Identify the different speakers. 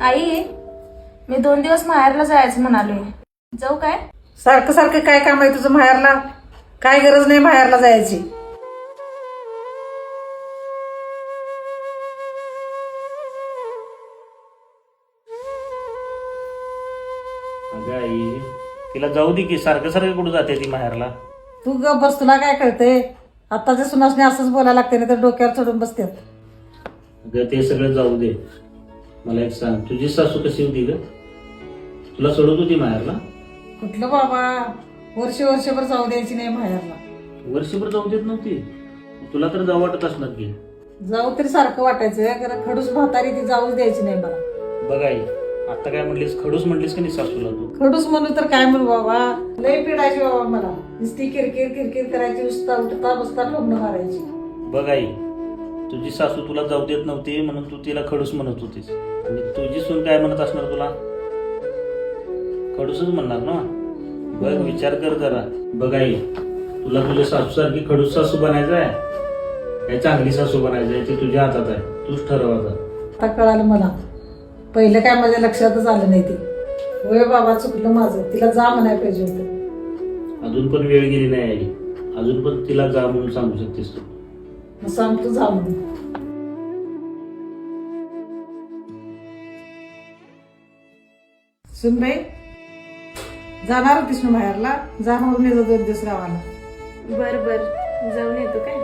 Speaker 1: आई, मी 2 दिवस माहेरला जायचं म्हणालोय. जाऊ काय?
Speaker 2: सारखं सारखं काय काम आहे तुझं माहेरला? काय गरज नाही माहेरला जायची.
Speaker 3: अगं आई, तिला जाऊ दे की. सारखं सारखं कुठं जाते ती माहेरला?
Speaker 2: तू ग बस, तुला काय कळतंय? आताच्या सुनासने असंच बोलायला लागते, नाही तर डोक्यावर चढून बसतात.
Speaker 3: अगं ते सगळं जाऊ दे. मला एक सांग, तुझी सासू कशी होती ग? तुला सोडत होती माहेरला?
Speaker 2: कुठलं बाबा, वर्षभर जाऊ द्यायची नाही माहेरला.
Speaker 3: वर्षभर जाऊ देत नव्हती? तुला तर जाऊ वाटत असणार की.
Speaker 2: जाऊ तरी सारखं वाटायचं, कारण खडूस म्हातारी ती जाऊच द्यायची नाही मला.
Speaker 3: बघ आई, आता काय म्हणलीस? खडूस म्हणलीस का नाही सासूला तू?
Speaker 2: खडूस म्हणू तर काय म्हणू बाबा, लय पिडायची बाबा मला. नुसती किरकिर करायची, उठता बसता ठोकणं मारायची.
Speaker 3: बघ आई, तुझी सासू तुला जाऊ देत नव्हती म्हणून तू तिला खडूस म्हणत होतीस, आणि तुझी सून काय म्हणत असणार तुला? खडूसच म्हणणार ना. बघ, विचार कर जरा. बघ आई, तुला तुझ्या सासू सारखी खडूस सासू बनायचं आहे काय चांगली सासू बनायचं आहे ते तुझ्या हातात आहे. तूच ठरव आता.
Speaker 2: आता कळालं मला. पहिलं काय माझ्या लक्षातच आलं नाही ते. होय बाबा, चुकलं माझं. तिला जा म्हणायला पाहिजे होतं.
Speaker 3: अजून पण वेळ गेली नाही आई. अजून पण तिला जा म्हणून सांगू शकतेस तू.
Speaker 2: मग सांगतो जा म्हणून. सुनबाई, जाणार होतीस ना बाहेरला? जा म्हणून येतो 2 दिवस गावाला.
Speaker 1: बर बर, जाऊन येतो काय?